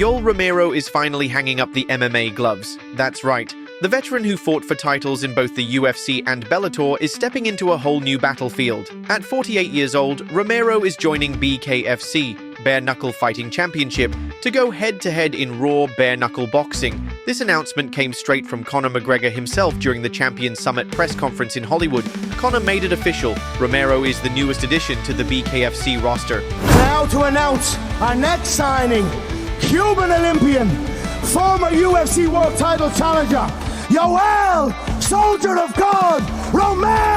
Yoel Romero is finally hanging up the MMA gloves. That's right. The veteran who fought for titles in both the UFC and Bellator is stepping into a whole new battlefield. At 48 years old, Romero is joining BKFC, Bare Knuckle Fighting Championship, to go head-to-head in raw bare-knuckle boxing. This announcement came straight from Conor McGregor himself during the Champions Summit press conference in Hollywood. Conor made it official. Romero is the newest addition to the BKFC roster. Now to announce our next signing, Cuban Olympian, former UFC World Title Challenger, Yoel, Soldier of God, Romero!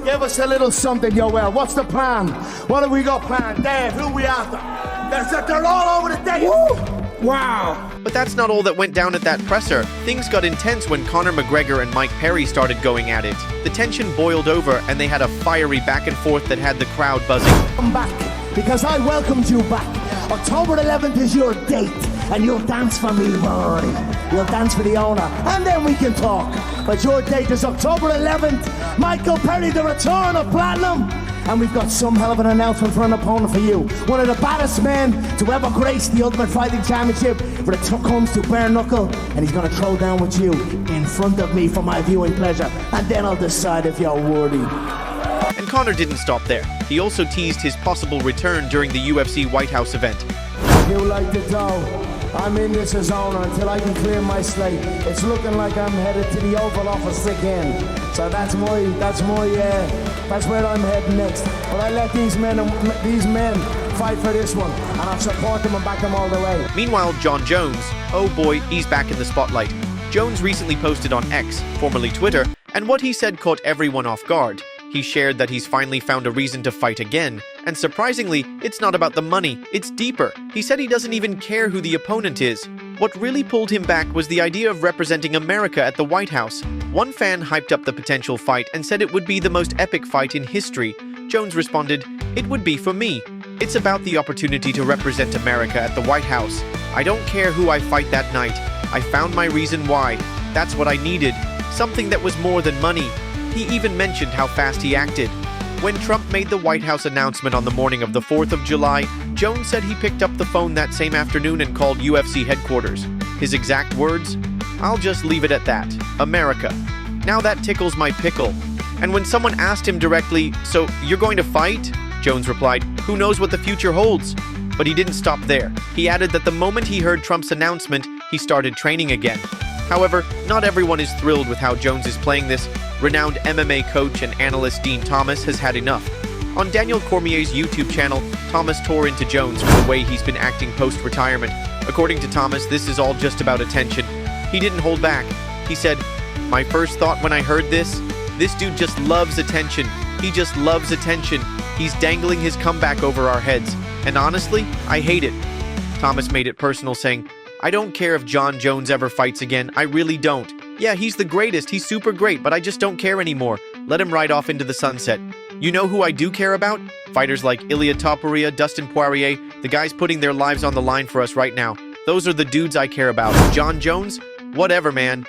Give us a little something, Yoel. What's the plan? What have we got planned? Dave, who are we after? They're all over the day. Woo! Wow. But that's not all that went down at that presser. Things got intense when Conor McGregor and Mike Perry started going at it. The tension boiled over and they had a fiery back and forth that had the crowd buzzing. Come back, because I welcomed you back. October 11th is your date, and you'll dance for me, boy. You'll dance for the owner, and then we can talk. But your date is October 11th. Michael Perry, the return of Platinum. And we've got some hell of an announcement for an opponent for you. One of the baddest men to ever grace the Ultimate Fighting Championship when it comes to bare knuckle. And he's going to throw down with you in front of me for my viewing pleasure. And then I'll decide if you're worthy. And Conor didn't stop there. He also teased his possible return during the UFC White House event. You like the dough. I'm in this as owner until I can clear my slate. It's looking like I'm headed to the Oval Office again. So that's where I'm heading next. But I let these men fight for this one, and I'll support them and back them all the way. Meanwhile, Jon Jones, oh boy, he's back in the spotlight. Jones recently posted on X, formerly Twitter, and what he said caught everyone off guard. He shared that he's finally found a reason to fight again, and surprisingly, it's not about the money, it's deeper. He said he doesn't even care who the opponent is. What really pulled him back was the idea of representing America at the White House. One fan hyped up the potential fight and said it would be the most epic fight in history. Jones responded, "It would be for me. It's about the opportunity to represent America at the White House. I don't care who I fight that night. I found my reason why. That's what I needed. Something that was more than money." He even mentioned how fast he acted. When Trump made the White House announcement on the morning of the 4th of July, Jones said he picked up the phone that same afternoon and called UFC headquarters. His exact words? "I'll just leave it at that. America. Now that tickles my pickle." And when someone asked him directly, "So you're going to fight?" Jones replied, "Who knows what the future holds?" But he didn't stop there. He added that the moment he heard Trump's announcement, he started training again. However, not everyone is thrilled with how Jones is playing this. Renowned MMA coach and analyst Dean Thomas has had enough. On Daniel Cormier's YouTube channel, Thomas tore into Jones for the way he's been acting post-retirement. According to Thomas, this is all just about attention. He didn't hold back. He said, "My first thought when I heard this dude just loves attention. He just loves attention. He's dangling his comeback over our heads. And honestly, I hate it." Thomas made it personal, saying, "I don't care if Jon Jones ever fights again. I really don't. Yeah, he's the greatest. He's super great, but I just don't care anymore. Let him ride off into the sunset. You know who I do care about? Fighters like Ilia Topuria, Dustin Poirier, the guys putting their lives on the line for us right now. Those are the dudes I care about. Jon Jones? Whatever, man."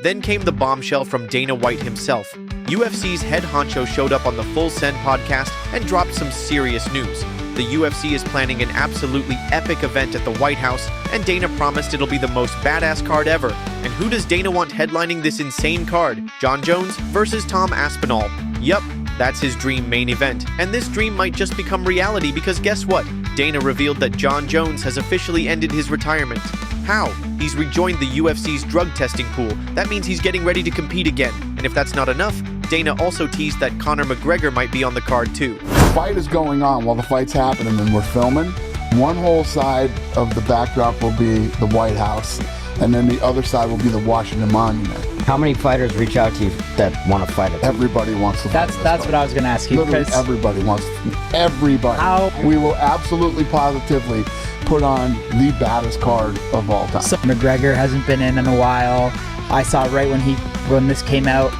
Then came the bombshell from Dana White himself. UFC's head honcho showed up on the Full Send podcast and dropped some serious news. The UFC is planning an absolutely epic event at the White House, and Dana promised it'll be the most badass card ever. And who does Dana want headlining this insane card? Jon Jones versus Tom Aspinall. Yup, that's his dream main event. And this dream might just become reality because guess what? Dana revealed that Jon Jones has officially ended his retirement. How? He's rejoined the UFC's drug testing pool. That means he's getting ready to compete again. And if that's not enough, Dana also teased that Conor McGregor might be on the card too. The fight is going on while the fight's happening and we're filming. One whole side of the backdrop will be the White House, and then the other side will be the Washington Monument. How many fighters reach out to you that want to fight it? Everybody wants to fight. That's what I was going to ask you. Literally everybody wants to. Everybody. We will absolutely positively put on the baddest card of all time. So McGregor hasn't been in a while. I saw right when this came out,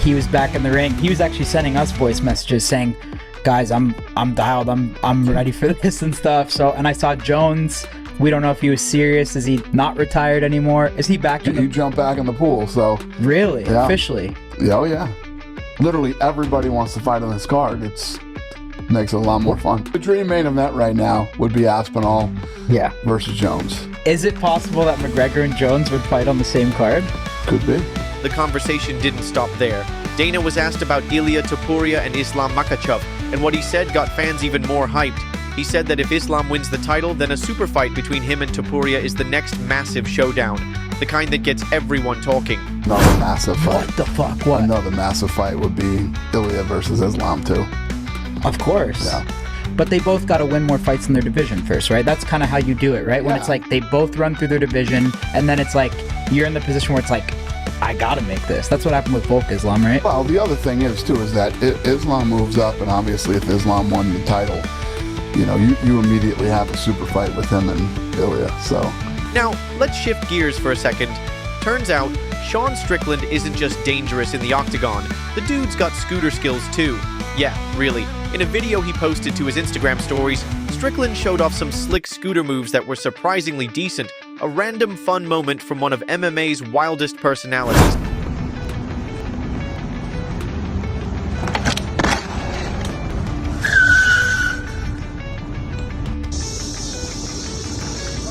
he was back in the ring. He was actually sending us voice messages saying, "Guys, I'm dialed. I'm ready for this and stuff." So, and I saw Jones We don't know if he was serious. Is he not retired anymore? Is he back in He jumped back in the pool, so... Really? Yeah. Officially? Yeah, oh yeah. Literally everybody wants to fight on this card. It's makes it a lot more fun. The dream main event right now would be Aspinall versus Jones. Is it possible that McGregor and Jones would fight on the same card? Could be. The conversation didn't stop there. Dana was asked about Ilia Topuria and Islam Makhachev, and what he said got fans even more hyped. He said that if Islam wins the title, then a super fight between him and Topuria is the next massive showdown, the kind that gets everyone talking. Another massive fight. What the fuck? What? Another massive fight would be Ilia versus Islam too. Of course. Yeah. But they both got to win more fights in their division first, right? That's kind of how you do it, right? When it's like they both run through their division, and then it's like you're in the position where it's like, I gotta make this. That's what happened with Volk Islam, right? Well, the other thing is too is that Islam moves up, and obviously if Islam won the title, you know, you immediately have a super fight with him and Ilia. So Now, let's shift gears for a second. Turns out, Sean Strickland isn't just dangerous in the octagon. The dude's got scooter skills too. Yeah, really. In a video he posted to his Instagram stories, Strickland showed off some slick scooter moves that were surprisingly decent, a random fun moment from one of MMA's wildest personalities.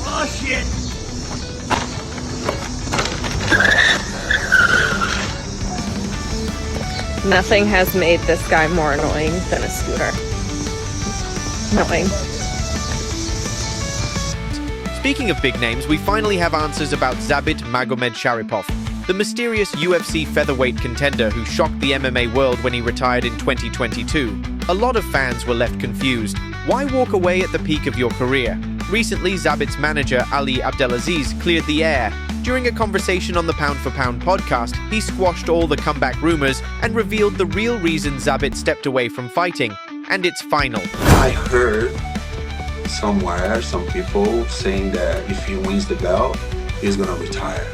Oh, shit! Nothing has made this guy more annoying than a scooter. Annoying. Speaking of big names, we finally have answers about Zabit Magomedsharipov, the mysterious UFC featherweight contender who shocked the MMA world when he retired in 2022. A lot of fans were left confused. Why walk away at the peak of your career? Recently, Zabit's manager, Ali Abdelaziz, cleared the air. During a conversation on the Pound for Pound podcast, he squashed all the comeback rumors and revealed the real reason Zabit stepped away from fighting. And it's final. I heard somewhere some people saying that if he wins the belt, he's gonna retire.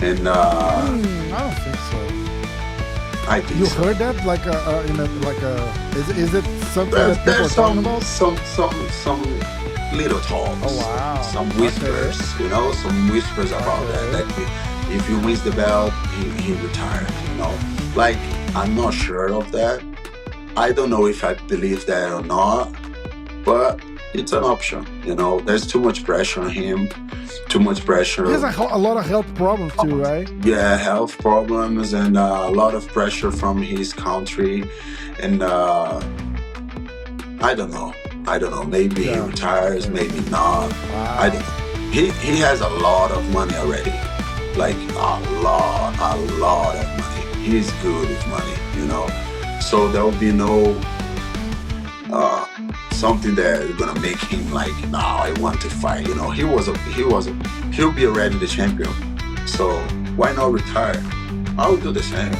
And I don't think so. I think You so. heard that? Is it something that people are There's talking about? some little talks. Oh, wow. Some whispers, you know, some whispers about that. Like if he wins the belt, he retires, you know. Like, I'm not sure of that. I don't know if I believe that or not, but it's an option, you know. There's too much pressure on him, too much pressure. He has a lot of health problems too, right? Yeah, health problems and a lot of pressure from his country, and I don't know. Maybe he retires, maybe not. Wow. I don't. He has a lot of money already, like a lot of money. He's good with money, you know. So there will be no something that is gonna make him like, no, I want to fight. You know, he'll be already the champion. So why not retire? I will do the same.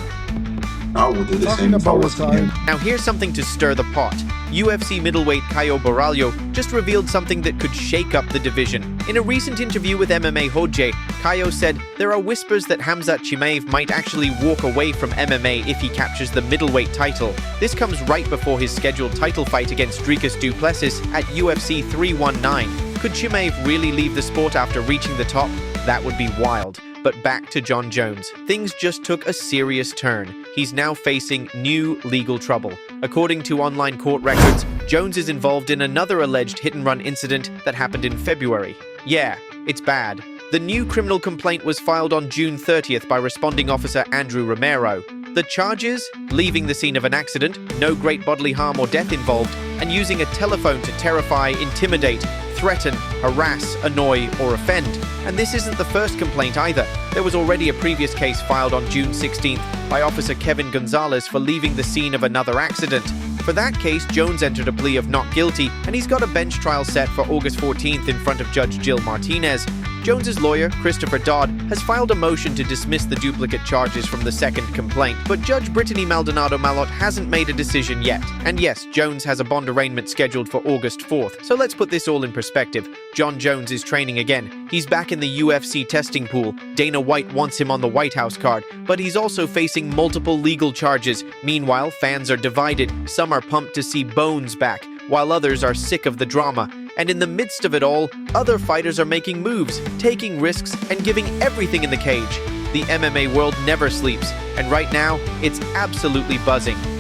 I will do the Talking same if I about was retiring. him. Now here's something to stir the pot. UFC middleweight Caio Borralho just revealed something that could shake up the division. In a recent interview with MMA Hodje, Caio said there are whispers that Khamzat Chimaev might actually walk away from MMA if he captures the middleweight title. This comes right before his scheduled title fight against Dricus du Plessis at UFC 319. Could Chimaev really leave the sport after reaching the top? That would be wild. But back to Jon Jones. Things just took a serious turn. He's now facing new legal trouble. According to online court records, Jones is involved in another alleged hit-and-run incident that happened in February. Yeah, it's bad. The new criminal complaint was filed on June 30th by responding officer Andrew Romero. The charges? Leaving the scene of an accident, no great bodily harm or death involved, and using a telephone to terrify, intimidate, threaten, harass, annoy, or offend. And this isn't the first complaint either. There was already a previous case filed on June 16th by Officer Kevin Gonzalez for leaving the scene of another accident. For that case, Jones entered a plea of not guilty, and he's got a bench trial set for August 14th in front of Judge Jill Martinez. Jones's lawyer, Christopher Dodd, has filed a motion to dismiss the duplicate charges from the second complaint, but Judge Brittany Maldonado Malott hasn't made a decision yet. And yes, Jones has a bond arraignment scheduled for August 4th, so let's put this all in perspective. Jon Jones is training again. He's back in the UFC testing pool. Dana White wants him on the White House card, but he's also facing multiple legal charges. Meanwhile, fans are divided. Some are pumped to see Bones back, while others are sick of the drama. And in the midst of it all, other fighters are making moves, taking risks, and giving everything in the cage. The MMA world never sleeps, and right now, it's absolutely buzzing.